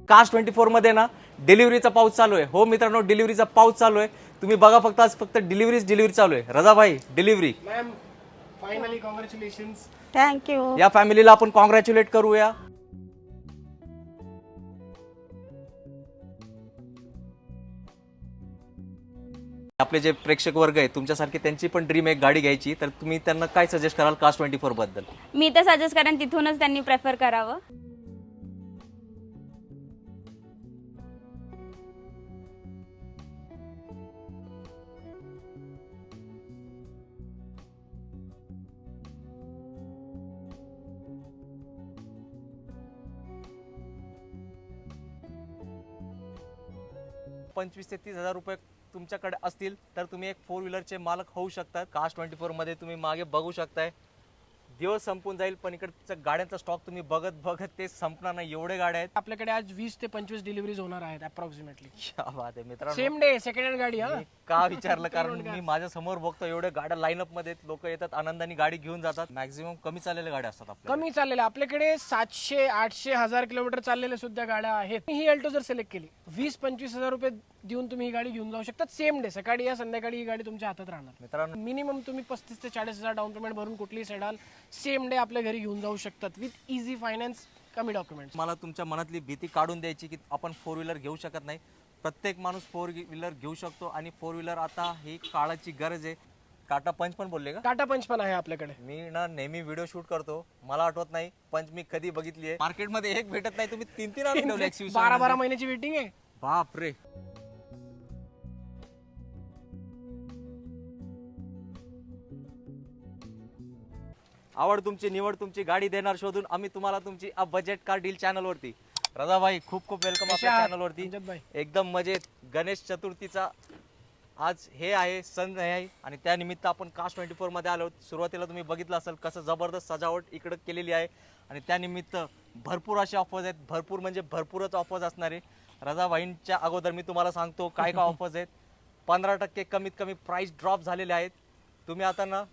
Caste 24 मध्ये ना डिलिव्हरीचा पाऊस चालू आहे. हो मित्रांनो, डिलिव्हरीचा पाऊस चालू आहे. तुम्ही बघा फक्त आज फक्त डिलिव्हरी चालू आहे. रजा भाई delivery ma'am finally congratulations. Thank you. या फॅमिलीला आपण कॉंग्रॅच्युलेट करूया. आपले जे प्रेक्षक वर्ग आहे तुमच्यासारखे त्यांची पण ड्रीम एक गाडी घ्यायची, तर तुम्ही त्यांना काय सजेस्ट कराल कास्ट 24 बद्दल? मी तर सजेस्ट करेन तिथूनच त्यांनी प्रेफर करावं. ₹25,000 ते ₹30,000 तुमच्याकडे असतील तर तुम्ही एक 4 व्हीलरचे मालक होऊ शकतात. कास्ट 24 मध्ये तुम्ही मागे बघू शकताय, दिवस संपून जाईल पण इकडच्या गाड्यांचा स्टॉक तुम्ही बघत बघत ते संपणार नाही, एवढे गाड्या आहेत. आपल्याकडे आज 20 ते 25 डिलिव्हरीज होणार आहेत अप्रॉक्सिमेटली. क्या बात आहे मित्रांनो. सेम डे सेकंड हँड गाडी. हा मी का विचारलं कारण मी माझ्या समोर बघतो एवढे गाड्या लाईनअप मध्ये लोक येतात, आनंदाने गाडी घेऊन जातात. मॅक्झिमम कमी चाललेल्या गाड्या असतात आपल्या. कमी चाललेल्या आपल्याकडे 700 800 1000 किलोमीटर चाललेल्या सुद्धा गाड्या आहेत. ही अल्टो जर सिलेक्ट केली 20-25 हजार रुपये देऊन तुम्ही ही गाडी घेऊन जाऊ शकता. सेम डे सकाळी या संध्याकाळी ही गाडी तुमच्या हातात राहणार. मित्रांनो मिनिमम तुम्ही 35 ते 40 हजार डाऊन पेमेंट भरून कुठलीही सेडान सेम डे आपल्या घरी घेऊन जाऊ शकतात विथ इझी फायनान्स, कमी डॉक्युमेंट्स. मला तुमच्या मनातली भीती काढून द्यायची की आपण 4 व्हीलर घेऊ शकत नाही. प्रत्येक माणूस 4 व्हीलर घेऊ शकतो आणि 4 व्हीलर आता ही काळाची गरज आहे. टाटा पंच पण बोलले का? टाटा पंच पण आहे आपल्याकडे. मी ना नेहमी व्हिडिओ शूट करतो, मला आठवत नाही पंच मी कधी बघितली आहे. मार्केटमध्ये एक भेटत नाही, तुम्ही 3-3 आणून ठेवले एक्सक्यूज. 12 महिन्याची वेटिंग आहे. बाप रे. आवड तुमची, निवड तुमची, गाडी देणार शोधून आम्ही तुम्हाला तुमची बजेट कार डील चॅनल वरती. रजा भाई खूप खूप वेलकम आपल्या चॅनल वरती. अमजद भाई. एकदम मजेत. गणेश चतुर्थीचा आज हे आहे, सण आहे आणि त्यानिमित्त आपण कास्ट 24 मध्ये आलो. सुरुवातीला तुम्ही बघितलं असेल कसं जबरदस्त सजावट इकडे केलेली आहे आणि त्यानिमित्त भरपूर असे ऑफर्स आहेत. भरपूर म्हणजे भरपूरच ऑफर्स असणार आहे. रजा भाईंच्या अगोदर मी तुम्हाला सांगतो काय काय ऑफर्स आहेत. 15% कमीत कमी प्राइस ड्रॉप झालेले आहेत. तुम्ही आता ना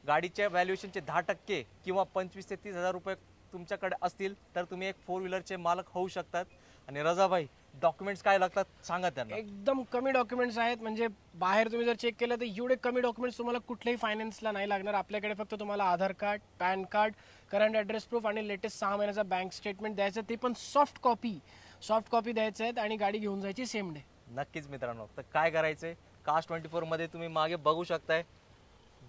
गाडीच्या व्हॅल्युएशनचे 10% किंवा 25,000 ते 30,000 तुमच्याकडे असतील तर तुम्ही एक 4 व्हीलरचे मालक होऊ शकतात. आणि रजा भाई डॉक्युमेंट्स काय लागतात सांगा त्यांना. एकदम कमी डॉक्युमेंट्स आहेत. म्हणजे बाहेर तुम्ही जर चेक केलं तर एवढे कमी डॉक्युमेंट्स तुम्हाला कुठल्याही फायनान्सला नाही लागणार. आपल्याकडे फक्त तुम्हाला Aadhaar card, PAN card, current address proof आणि लेटेस्ट 6 महिन्याचा बँक स्टेटमेंट द्यायचं, ते पण सॉफ्ट कॉपी द्यायचं आहेत आणि गाडी घेऊन जायची सेम डे. नक्कीच मित्रांनो, तर काय करायचंय कास्ट 24 मध्ये तुम्ही मागे बघू शकताय,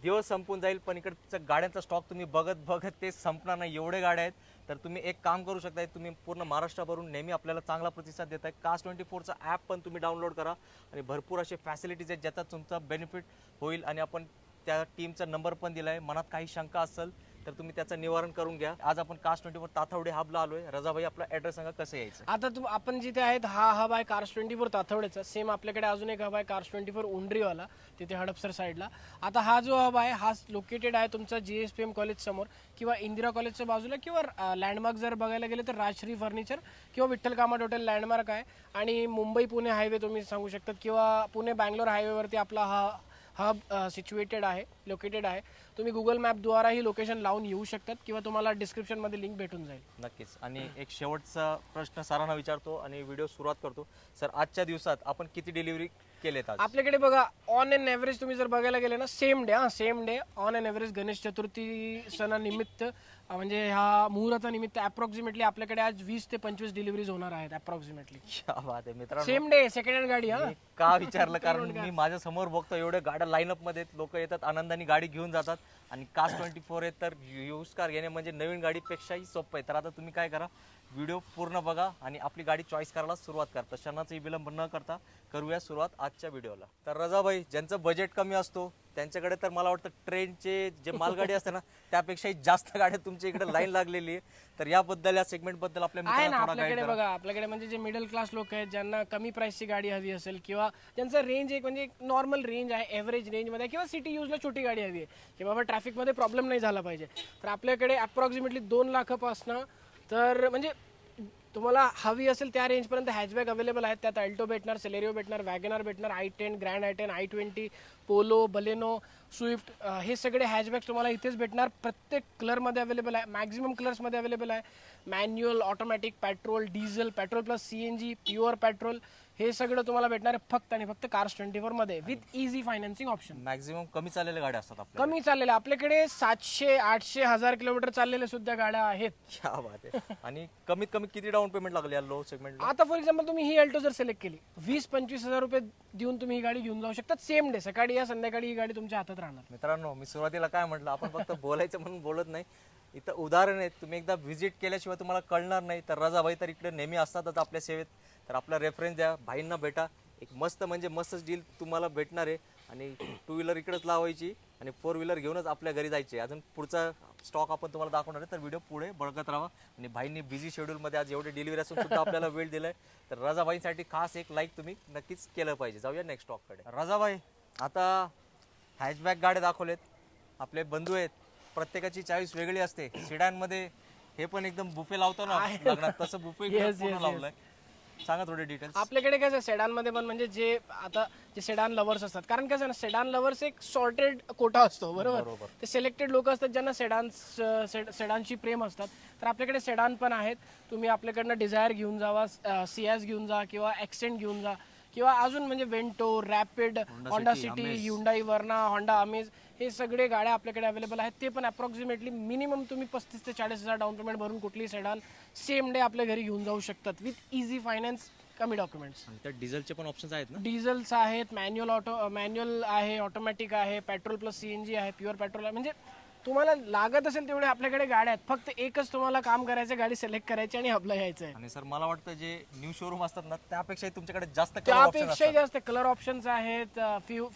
दिवस संपून जाईल पण इकडच्या गाड्यांचा स्टॉक तुम्ही बघत बघत ते संपणार नाही, एवढे गाड्या आहेत. तर तुम्ही एक काम करू शकताय, तुम्ही पूर्ण महाराष्ट्राभरून नेहमी आपल्याला चांगला प्रतिसाद देताय. कास्ट 24चा ॲप पण तुम्ही डाउनलोड करा आणि भरपूर असे फॅसिलिटीज आहेत ज्याचा तुमचा बेनिफिट होईल. आणि आपण त्या टीमचा नंबर पण दिलाय. मनात काही शंका असेल तर तुम्ही त्याचं निवारण करून घ्या. आज आपण कास्ट 24 ताथवडे हबला आलोय. रजाभाई आपला ॲड्रेस सांगा कसं यायचं. आता आपण जिथे आहेत हा हब आहे कार्स 24 ताथवड्याचा. सेम आपल्याकडे अजून एक हब आहे कार्स 24 उंडरीवाला, तिथे हडपसर साईडला. आता हा जो हब आहे हा लोकेटेड आहे तुमचा GSPM कॉलेज समोर किंवा इंदिरा कॉलेजच्या बाजूला, किंवा लँडमार्क जर बघायला गेले तर राजश्री फर्निचर किंवा विठ्ठल कामत हॉटेल लँडमार्क आहे. आणि मुंबई पुणे हायवे तुम्ही सांगू शकतात किंवा पुणे बँगलोर हायवेवरती आपला हा हब सिच्युएटेड आहे, लोकेटेड आहे. तुम्ही गुगल मॅपद्वारा ही लोकेशन लावून येऊ शकतात किंवा तुम्हाला डिस्क्रिप्शनमध्ये लिंक भेटून जाईल. नक्कीच. आणि एक शेवटचा प्रश्न सरांना विचारतो आणि व्हिडिओ सुरुवात करतो. सर, आजच्या दिवसात आपण किती डिलिव्हरी केलेत आज? आपल्याकडे बघा ऑन एन एव्हरेज तुम्ही जर बघायला गेले ना same day on an average Ganesh Chaturthi सणानिमित्त म्हणजे ह्या मुहूर्तानिमित्त अप्रॉक्सिमेटली आपल्याकडे आज 20 ते 25 डिलिव्हरीज होणार आहेत अप्रॉक्सिमेटली. क्या बात आहे मित्रांनो. सेम डे सेकंड हँड गाडी. हा मी का विचारलं कारण मी माझ्या समोर बघतो एवढे गाड्या लाईनअप मध्ये लोक येतात, आनंदाने गाडी घेऊन जातात. आणि कास्ट 24 आहे तर यूज कार घेणे म्हणजे नवीन गाडीपेक्षाही सोपं आहे. तर आता तुम्ही काय करा, व्हिडिओ पूर्ण बघा आणि आपली गाडी चॉईस करायला सुरुवात करता. क्षणाचाही विलंब न करता करूया सुरुवात आजच्या व्हिडिओला. तर रजाभाई, ज्यांचं बजेट कमी असतो त्यांच्याकडे तर मला वाटतं ट्रेनचे जे मालगाडी असते ना त्यापेक्षाही जास्त गाड्या तुमच्या इकडे लाईन लागलेली आहे. तर याबद्दल या सेगमेंट बद्दल आपल्या आहे ना मित्रांना थोडा आपल्याकडे गाईड करा. बघा. आपल्याकडे म्हणजे जे मिडल क्लास लोक आहेत ज्यांना कमी प्राइसची गाडी हवी असेल किंवा ज्यांचा रेंज एक म्हणजे नॉर्मल रेंज आहे, एव्हरेज रेंजमध्ये, किंवा सिटी यूजला छोटी गाडी हवी आहे की बाबा ट्रॅफिकमध्ये प्रॉब्लेम नाही झाला पाहिजे, तर आपल्याकडे अप्रॉक्सिमेटली 2 लाखापासनं तर म्हणजे तुम्हाला हवी असेल त्या रेंजपर्यंत हॅचबॅक अवेलेबल आहेत. त्यात अल्टो भेटणार, सेलेरिओ भेटणार, वॅगनार भेटणार, i10, grand i10, i20, polo, Baleno, Swift, हे सगळे हॅचबॅक्स तुम्हाला इथेच भेटणार. प्रत्येक कलरमध्ये अवेलेबल आहे, मॅक्झिमम कलर्समध्ये अवेलेबल आहे. Manual, automatic, petrol, diesel, petrol plus CNG, pure petrol, हे सगळं तुम्हाला भेटणार आहे फक्त आणि फक्त कार्स 24 मध्ये with easy financing option. Maximum कमी चाललेल्या गाड्या असतात आपल्या. कमी चाललेल्या आपल्याकडे 700, 800, 1000 किलोमीटर चाललेल्या सुद्धा गाड्या आहेत. क्या बात आहे. आणि कमीत कमी किती डाऊन पेमेंट लागले या लो सेगमेंटला? आता फॉर एक्झाम्पल तुम्ही ही अल्टो जर सिलेक्ट केली, 20-25 हजार रुपये देऊन तुम्ही ही गाडी घेऊन जाऊ शकता. सेम डे, सकाळी या संध्याकाळी ही गाडी तुमच्या हातात राहणार. मित्रांनो, मी सुरुवातीला काय म्हटलं, आपण फक्त बोलायचं म्हणून बोलत नाही. इथं उदाहरण आहेत, तुम्ही एकदा व्हिजिट केल्याशिवाय तुम्हाला कळणार नाही. तर रजाभाई तर इकडे नेहमी असतातच आपल्या सेवेत. तर आपला रेफरन्स द्या, भाईंना भेटा. एक मस्त म्हणजे मस्तच डील तुम्हाला भेटणार आहे. आणि 2 व्हीलर इकडेच लावायची आणि 4 व्हीलर घेऊनच आपल्या घरी जायचे. अजून पुढचा स्टॉक आपण तुम्हाला दाखवणार आहे, तर व्हिडिओ पुढे बघत राहा. आणि भाईंनी बिझी शेड्यूलमध्ये आज एवढे डिलिव्हरी असून सुद्धा आपल्याला वेळ दिलाय. तर रजाभाईंसाठी खास एक लाईक तुम्ही नक्कीच केलं पाहिजे. जाऊया नेक्स्ट स्टॉककडे. रजाभाई, आता हॅचबॅक गाड्या दाखवलेत, आपले बंधू आहेत, प्रत्येकाची चॉईस वेगळी असते. सिडॅनमध्ये हे पण एकदम बुफे लावतो ना लग्नात, तसं बुफे लावलंय. सांगा थोडे डिटेल्स. आपल्याकडे कसं सेडान मध्ये पण म्हणजे जे सेडान लवर्स असतात, कारण कसं ना, सेडान लवर्स एक सॉर्टेड कोटा असतो, बरोबर. ते सिलेक्टेड लोक असतात ज्यांना सेडानची प्रेम असतात. तर आपल्याकडे सेडान पण आहेत. तुम्ही आपल्याकडनं डिझायर घेऊन जावा, सियाज घेऊन जा, किंवा एक्सेंट घेऊन जा, किंवा अजून म्हणजे Vento, Rapid, Honda City, Hyundai Verna, Honda Amaze, हे सगळे गाड्या आपल्याकडे अवेलेबल आहेत. ते पण अप्रॉक्सिमेटली मिनिमम तुम्ही 35 ते 40 हजार डाऊन पेमेंट भरून कुठली सेडान सेम डे आपल्या घरी घेऊन जाऊ शकतात विथ इझी फायनान्स, कमी डॉक्युमेंट्स. त्या डिझेलचे पण ऑप्शन्स आहेत ना? डिझेल्स आहेत, मॅन्युअल आहे, ऑटोमॅटिक आहे, पेट्रोल प्लस CNG आहे, प्युअर पेट्रोल आहे. म्हणजे तुम्हाला लागत असेल तेवढे आपल्याकडे गाड्या आहेत. फक्त एकच तुम्हाला काम करायचं, गाडी सिलेक्ट करायची आणि आपलं यायचं आहे. आणि सर, मला वाटतं जे न्यू शोरूम असतात ना, त्यापेक्षा तुमच्याकडे जास्त त्यापेक्षाही जास्त कलर ऑप्शन्स आहेत,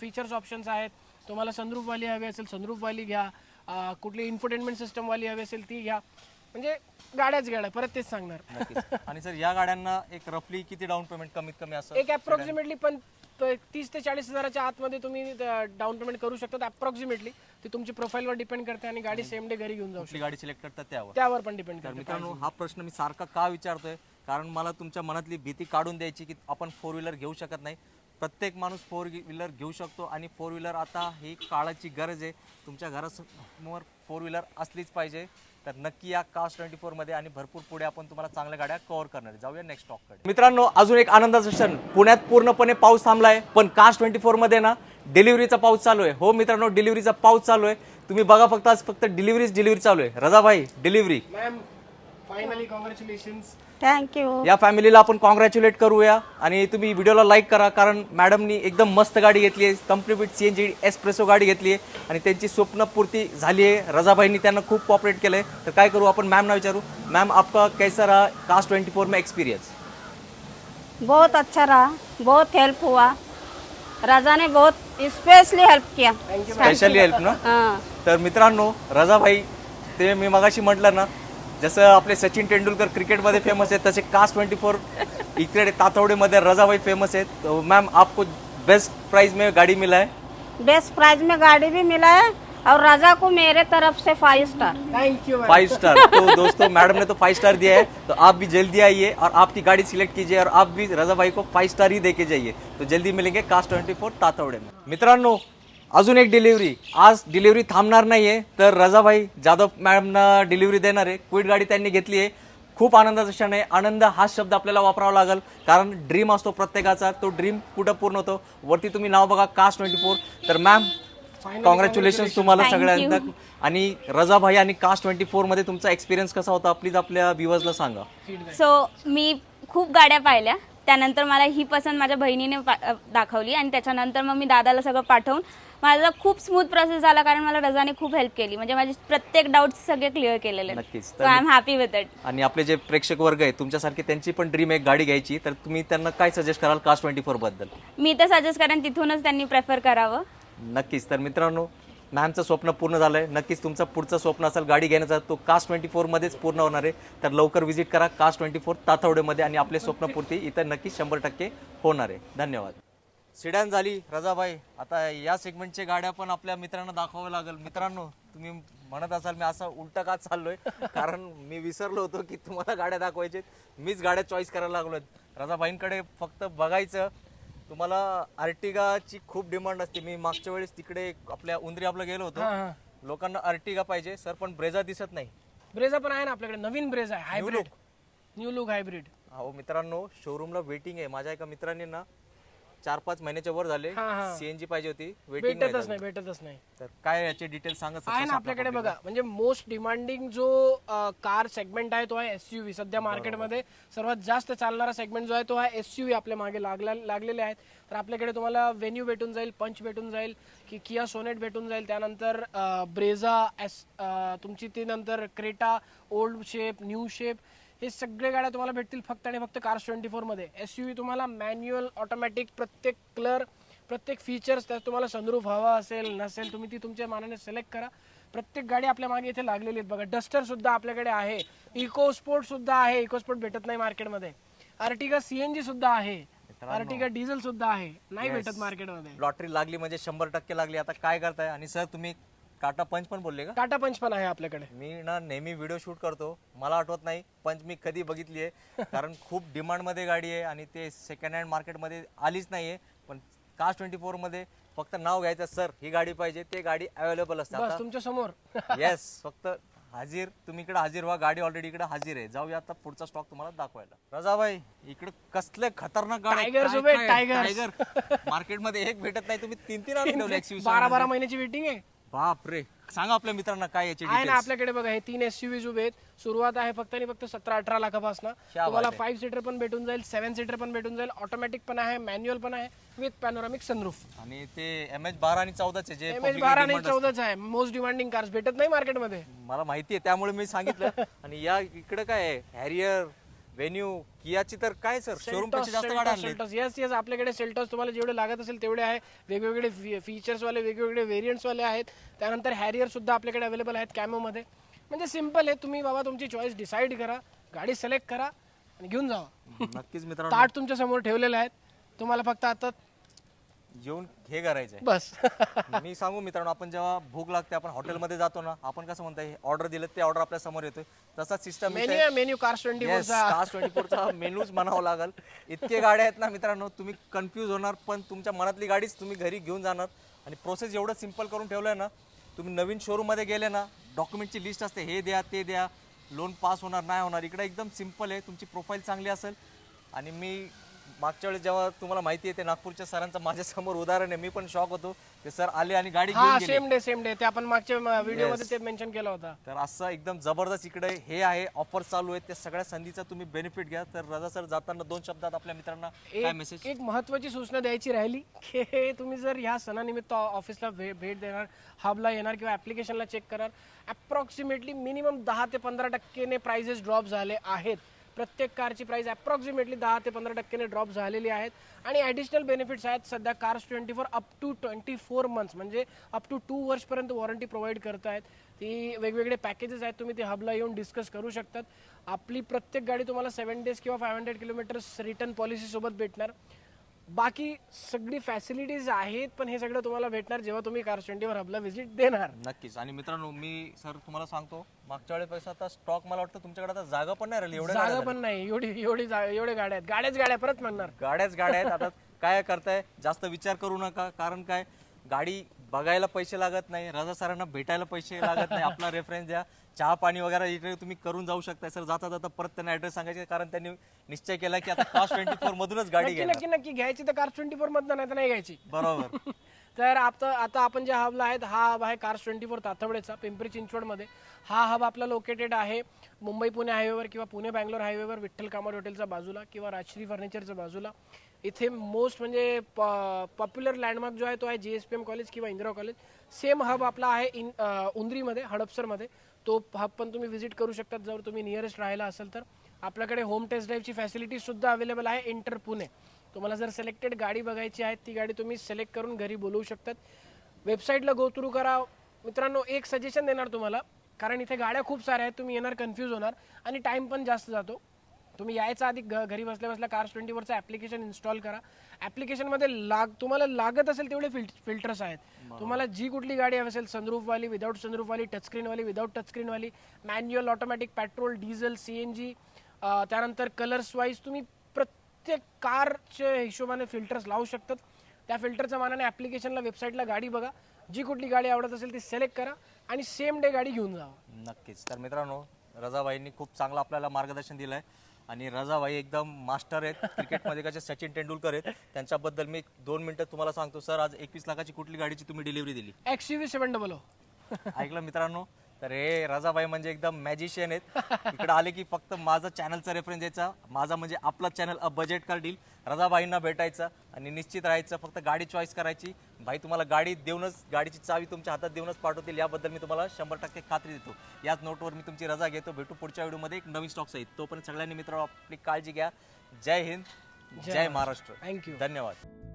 फीचर्स ऑप्शन्स आहेत. तुम्हाला सनरूफ वाली हवी असेल सनरूफ वाली घ्या, कुठली इन्फोटेनमेंट सिस्टम वाली हवी असेल ती घ्या. म्हणजे गाड्याच गाड्या, परत तेच सांगणार. आणि सर, या गाड्यांना एक रफली किती डाऊन पेमेंट कमीत कमी असं? एक अप्रॉक्सिमेटली पण 30 ते 40 हजाराच्या आतमध्ये तुम्ही डाऊन पेमेंट करू शकता अप्रॉक्सिमेटली. ते तुमची प्रोफाईलवर डिपेंड करते आणि गाडी सेम डे घरी घेऊन जाऊ शकता. गाडी सिलेक्ट करतात त्यावर पण डिपेंड तर करते. मित्रांनो, हा प्रश्न मी सारखा का विचारतोय, कारण मला तुमच्या मनातली भीती काढून द्यायची की आपण 4 व्हीलर घेऊ शकत नाही. प्रत्येक माणूस 4 व्हीलर घेऊ शकतो. आणि 4 व्हीलर आता ही काळाची गरज आहे. तुमच्या घरासमोर 4 व्हीलर असलीच पाहिजे. तर नक्की या कास्ट 24 मध्ये, आणि भरपूर पुढे आपण तुम्हाला चांगल्या गाड्या कव्हर करणार आहे. जाऊया नेक्स्ट स्टॉककडे. मित्रांनो, अजून एक आनंदाचा क्षण. पुण्यात पूर्णपणे पाऊस थांबलाय, पण कास्ट 24 मध्ये ना डिलिव्हरीचा पाऊस चालू आहे. हो मित्रांनो, डिलिव्हरीचा पाऊस चालू आहे. तुम्ही बघा, फक्त आज फक्त डिलिव्हरी चालू आहे. Rajabhai, delivery. Ma'am, finally congratulations. Thank you. या फॅमिलीला आपण कॉंग्रॅच्युलेट करूया. आणि तुम्ही व्हिडिओला लाईक करा, कारण मॅडमनी एकदम मस्त गाडी घेतली आहे. कम्प्लीट CNG एस्प्रेसो गाडी घेतली आहे आणि त्यांची स्वप्नपूर्ती झाली आहे. रजाभाईंनी त्यांना खूप कॉपरेट केलंय. तर काय करू, आपण मॅमना विचारू. मॅम, आपका कैसा रहा कास्ट 24 में एक्सपीरियंस? बहुत अच्छा रहा, बहुत हेल्प हुआ. राजा ने बहुत स्पेशली हेल्प किया. स्पेशली हेल्प ना. हाँ. तर मित्रांनो, रजाभाई, ते मी मगाशी म्हटलं ना, जसं आपले सचिन तेंडुलकर क्रिकेटमध्ये फेमस आहेत, तसे कास्ट 24 इकडे तातवडेमध्ये रजाभाई फेमस आहेत. तो मैम, आपको बेस्ट प्राइस में गाड़ी मिला है? बेस्ट प्राइस में गाड़ी भी मिला है और राजा को मेरे तरफ से 5 स्टार. Thank you. 5 स्टार. तो दोस्तों, मैडम ने तो 5 स्टार दिया है, तो आप भी जल्दी आइए और आपकी गाड़ी सिलेक्ट कीजिए और आप भी रजा भाई को 5 स्टार ही देके जाइए. तो जल्दी मिलेंगे कास्ट 24 तातवडे में. मित्रांनो, अजून एक डिलिव्हरी. आज डिलिव्हरी थांबणार नाहीये, तर रजाभाई जाधव मॅडमना डिलिव्हरी देणार आहे. क्विड गाडी त्यांनी घेतली आहे. खूप आनंदाचा क्षण आहे. आनंद हा शब्द आपल्याला वापरावा लागेल, कारण ड्रीम असतो प्रत्येकाचा. तो ड्रीम कुठं पूर्ण होतो. वरती तुम्ही नाव बघा, कास्ट 24. तर मॅम, कॉंग्रॅच्युलेशन तुम्हाला सगळ्यांना. आणि रजाभाई आणि कास्ट 24 मध्ये तुमचा एक्सपिरियन्स कसा होता, प्लीज आपल्या व्ह्युअर्सला सांगा. सो मी खूप गाड्या पाहिल्या. त्यानंतर मला ही पसंत माझ्या बहिणीने दाखवली आणि त्याच्यानंतर मग मी दादाला सगळं पाठवून माझा खूप स्मूथ प्रोसेस झाला, कारण मला रजाने खूप हेल्प केली. म्हणजे माझे प्रत्येक डाऊट्स सगळे क्लिअर केलेले. नक्कीच. So I am happy with it. आणि आपले जे प्रेक्षक वर्ग आहे तुमच्यासारखे, त्यांची पण ड्रीम एक गाडी घ्यायची, तर तुम्ही त्यांना काय सजेस्ट कराल कास्ट 24 बद्दल? मी तर सजेस्ट करेन तिथूनच त्यांनी प्रेफर करावं. नक्कीच. तर मित्रांनो, मॅमचं स्वप्न पूर्ण झालंय. नक्कीच तुमचं पुढचं स्वप्न असेल गाडी घेण्याचा, तो कास्ट 24 मध्येच पूर्ण होणार आहे. तर लवकर व्हिजिट करा कास्ट 24 तातवडेमध्ये, आणि आपले स्वप्नपूर्ती इथं नक्कीच 100% होणार आहे. धन्यवाद. सिडॅन झाली रजाभाई, आता या सेगमेंटच्या गाड्या पण आपल्या मित्रांना दाखवाव्या लागेल. मित्रांनो, तुम्ही म्हणत असाल मी असं उलटा का चाललोय कारण मी विसरलो होतो की तुम्हाला गाड्या दाखवायचे, मीच गाड्या चॉईस करायला लागलोय. रजाभाईंकडे फक्त बघायचं. तुम्हाला अर्टिगाची खूप डिमांड असते. मी मागच्या वेळेस तिकडे आपल्या उंदरी आपलं गेलो होतो, लोकांना अर्टिगा पाहिजे सर, पण ब्रेझा दिसत नाही. ब्रेझा पण आहे ना आपल्याकडे, नवीन ब्रेझा आहे, हायब्रिड, न्यू लुक हायब्रिड. हो मित्रांनो, शोरूमला वेटिंग आहे. माझ्या एका मित्रांनी ना 4-5 महिन्याच्या वर झाले सीएनजी पाहिजे होती, वेटिंग भेटतच नाही. तर काय याचे डिटेल्स सांगा आहे ना आपल्याकडे बघा. म्हणजे मोस्ट डिमांडिंग जो कार सेगमेंट आहे तो आहे एसयूव्ही. सध्या मार्केटमध्ये सर्वात जास्त चालणारा सेगमेंट जो आहे तो आहे एसयूव्ही. आपल्या मागे लागलेले आहेत. तर आपल्याकडे तुम्हाला वेन्यू भेटून जाईल, पंच भेटून जाईल, की किया सोनेट भेटून जाईल, त्यानंतर ब्रेझा तुमची, ती नंतर Creta, old shape, new shape, हे सगळे गाड्या तुम्हाला भेटतील फक्त आणि फक्त कार्स 24 मध्ये. एसयूव्ही तुम्हाला मॅन्युअल, ऑटोमॅटिक, प्रत्येक कलर, प्रत्येक फीचर्स, त्यात तुम्हाला सनरूफ हवा असेल नसेल तुम्ही ती तुमच्या मानाने सिलेक्ट करा. प्रत्येक गाडी आपल्या मागे इथे लागलेली आहेत बघा. डस्टर सुद्धा आपल्याकडे आहे, इको स्पोर्ट सुद्धा आहे. इको स्पोर्ट भेटत नाही मार्केटमध्ये. अर्टिगा सीएनजी सुद्धा आहे, अर्टिगा डिझेल सुद्धा आहे, नाही भेटत मार्केटमध्ये. लॉटरी लागली म्हणजे 100% लागली. आता काय करताय? आणि सर तुम्ही टाटा पंच पण बोलले का? टाटा पंच पण आहे आपल्याकडे. मी ना नेहमी व्हिडिओ शूट करतो, मला आठवत नाही पंच मी कधी बघितली आहे कारण खूप डिमांड मध्ये गाडी आहे आणि ते सेकंड हँड मार्केटमध्ये आलीच नाहीये. पण कार्स 24 मध्ये फक्त नाव घ्यायचं, सर ही गाडी पाहिजे, ते गाडी अवेलेबल असते बस तुमच्या समोर. येस, फक्त हाजीर, तुम्ही इकडे हाजीर व्हा. गाडी ऑलरेडी इकडे हाजीर आहे. जाऊया आता पुढचा स्टॉक तुम्हाला दाखवायला. रजाभाई, इकडे कसले खतरनाक गाडी, टायगर मार्केटमध्ये एक भेटत नाही, तुम्ही 3 आणून ठेवले. 12 महिन्याची वेटिंग आहे. बापरे, सांगा आपल्या मित्रांना काय याची आहे ना आपल्याकडे बघा. हे 3 एसयूव्हीज उभे आहेत. सुरुवात आहे फक्त आणि फक्त 17-18 लाखापासून. तुम्हाला 5 सीटर पण भेटून जाईल, 7 सीटर पण भेटून जाईल, ऑटोमॅटिक पण आहे, मॅन्युअल पण आहे, विथ पॅनोरामिक सनरूफ. आणि ते MH12 आणि 14 जे MH12 आणि 14 आहे. मोस्ट डिमांडिंग कार्स भेटत नाही मार्केटमध्ये, मला माहिती आहे, त्यामुळे मी सांगितलं. आणि या इकडे काय आहे, हॅरियर, व्हेन्यू, कियाची तर काय सर शोरूम पेक्षा जास्त गाड्या आणल्या. येस, आपल्याकडे सेल्टॉस तुम्हाला जेवढे लागत असेल तेवढे आहे. वेगवेगळे फीचर्स वाले, वेगवेगळे व्हेरियंट्स वाले आहेत. त्यानंतर हॅरियर सुद्धा आपल्याकडे अवेलेबल आहेत कॅमो मध्ये. म्हणजे सिंपल आहे, तुम्ही बाबा तुमची चॉईस डिसाईड करा, गाडी सिलेक्ट करा आणि घेऊन जावा. नक्कीच मित्रांनो, ताट तुमच्या समोर ठेवलेले आहेत, तुम्हाला फक्त आता येऊन हे करायचंय बस. मी सांगू मित्रांनो, आपण जेव्हा भूक लागते, आपण हॉटेलमध्ये जातो ना, आपण कसं म्हणताय ऑर्डर दिलं ते ऑर्डर आपल्या समोर येतोय, तसा सिस्टम मेन्यू कार्स 24 चा मेनूच म्हणावं लागल. इतके गाड्या आहेत ना मित्रांनो, तुम्ही कन्फ्यूज होणार, पण तुमच्या मनातली गाडीच तुम्ही घरी घेऊन जाणार. आणि प्रोसेस एवढं सिंपल करून ठेवलंय ना, तुम्ही नवीन शोरूम मध्ये गेले ना, डॉक्युमेंटची लिस्ट असते, हे द्या ते द्या, लोन पास होणार नाही होणार. इकडे एकदम सिंपल आहे, तुमची प्रोफाईल चांगली असेल. आणि मी मागच्या वेळेस जेव्हा तुम्हाला माहिती आहे ते नागपूरच्या सरांचं माझ्या समोर उदाहरण आहे, मी पण शॉक होतो ते सर आले आणि गाडी घेऊन गेले. सेम डे ते आपण मागच्या व्हिडिओ मध्ये ते मेन्शन केला होता. तर असं एकदम जबरदस्त इकडे हे आहे, ऑफर चालू आहे, त्या सगळ्या संधीचा तुम्ही बेनिफिट घ्या. तर रजा सर, जाताना 2 शब्दात आपल्या मित्रांना काय मेसेज? एक महत्वाची सूचना द्यायची राहिली की तुम्ही जर ह्या सणानिमित्त ऑफिसला भेट देणार, हबला येणार किंवा ऍप्लिकेशनला चेक करणार, अप्रॉक्सिमेटली मिनिमम 10 ते 15% प्राइजेस ड्रॉप झाले आहेत. प्रत्येक कारची प्राइस अप्रॉक्सिमेटली 10 ते 15% ड्रॉप झालेली आहेत. आणि ॲडिशनल बेनिफिट्स आहेत सध्या कार्स 24 अप टू 24 मंथ्स, म्हणजे अप टू 2 वर्षपर्यंत वॉरंटी प्रोव्हाइड करत आहेत. ती वेगवेगळे पॅकेजेस आहेत, तुम्ही ते हबला येऊन डिस्कस करू शकतात. आपली प्रत्येक गाडी तुम्हाला 7 डेज किंवा 500 किलोमीटर्स रिटर्न पॉलिसी सोबत भेटणार. बाकी सगळी फॅसिलिटीज आहेत, पण हे सगळं तुम्हाला भेटणार जेव्हा तुम्ही कार्स 24 हबला व्हिजिट देणार. नक्कीच. आणि मित्रांनो, मी सर तुम्हाला सांगतो, मागच्या वेळेस आता स्टॉक मला वाटतं तुमच्याकडे आता जागा पण नाही राहिली, जागा पण नाही, एवढे गाड्या आहेत, गाड्या परत म्हणणार, गाड्याच गाड्या आहेत. आता काय करताय, जास्त विचार करू नका, कारण काय, गाडी बघायला पैसे लागत नाही, रजा सरांना भेटायला पैसे लागत नाही, आपला रेफरन्स द्या, चहा पाणी वगैरे इकडे तुम्ही करून जाऊ शकता. सर जाता जाता परत त्यांना ऍड्रेस सांगायचे, कारण त्यांनी निश्चय केला की आता कार्स 24 मधूनच गाडी घ्यायची. नक्की घ्यायची तर कार्स 24 मधनं, नाही तर नाही घ्यायची. बरोबर. तर आता आपण ज्या हबला आहेत, हा हब आहे कार्स 24 तातवडेचा, पिंपरी चिंचवडमध्ये. हा हब आपला लोकेटेड आहे मुंबई पुणे हायवेवर किंवा पुणे बँगलोर हायवेवर, विठ्ठल कामत हॉटेलच्या बाजूला किंवा राजश्री फर्निचरच्या बाजूला. इथे मोस्ट म्हणजे पॉप्युलर लँडमार्क जो आहे तो आहे JSPM कॉलेज किंवा इंदिरा कॉलेज. सेम हब आपला आहे उंदरीमध्ये, हडपसरमध्ये. तो हब पण तुम्ही व्हिजिट करू शकतात जर तुम्ही नियरेस्ट राहायला असेल तर. आपल्याकडे होम टेस्ट ड्राईव्हची फॅसिलिटी सुद्धा अवेलेबल आहे इंटर पुणे. तुम्हाला जर सिलेक्टेड गाडी बघायची आहे, ती गाडी तुम्ही सिलेक्ट करून घरी बोलवू शकतात. वेबसाईटला गो थ्रू करा. मित्रांनो, एक सजेशन देणार तुम्हाला, कारण इथे गाड्या खूप साऱ्या आहेत, तुम्ही येणार कन्फ्यूज होणार आणि टाइम पण जास्त जातो. तुम्ही यायचा आधी घरी बसल्या बसल्या कार्स 24चं ॲप्लिकेशन इन्स्टॉल करा. ॲप्लिकेशनमध्ये तुम्हाला लागत असेल तेवढे फिल्टर्स आहेत. तुम्हाला जी कुठली गाडी हवी असेल, सनरूफवाली, विदाऊट सनरूफवाली, टचस्क्रीनवाली, विदाऊट टचस्क्रीनवाली, manual, automatic, petrol, diesel, CNG, त्यानंतर कलर्स वाईज तुम्ही प्रत्येक कारच्या हिशोबाने फिल्टर्स लावू शकतात. त्या फिल्टरच्या मानाने ॲप्लिकेशनला, वेबसाईटला गाडी बघा, जी कुठली गाडी आवडत असेल ती सिलेक्ट करा आणि सेम डे गाडी घेऊन जावा. नक्कीच. तर मित्रांनो, रजाभाईंनी खूप चांगलं आपल्याला मार्गदर्शन दिलं आहे आणि रजाभाई एकदम मास्टर आहेत क्रिकेटमध्ये, कसे सचिन तेंडुलकर आहेत. त्यांच्याबद्दल मी 2 मिनिटं तुम्हाला सांगतो. सर, आज 21 लाखाची कुठली गाडीची तुम्ही डिलिव्हरी दिली? XUV 700. ऐकलं मित्रांनो? तर हे रजाभाई म्हणजे एकदम मॅजिशियन आहेत. इकडे आले की फक्त माझं चॅनलचा रेफरन्स द्यायचा, माझा म्हणजे आपला channel a budget car deal. रजाभाईंना भेटायचं आणि निश्चित राहायचं, फक्त गाडी चॉईस करायची. भाई तुम्हाला गाडी देऊनच, गाडीची चावी तुमच्या हातात देऊनच पाठवतील, याबद्दल मी तुम्हाला 100% खात्री देतो. याच नोटवर मी तुमची रजा घेतो. भेटू पुढच्या व्हिडिओमध्ये एक नवीन स्टॉक सहित. तोपर्यंत सगळ्यांनी मित्रांनो आपली काळजी घ्या. जय हिंद, जय महाराष्ट्र. थँक्यू. धन्यवाद.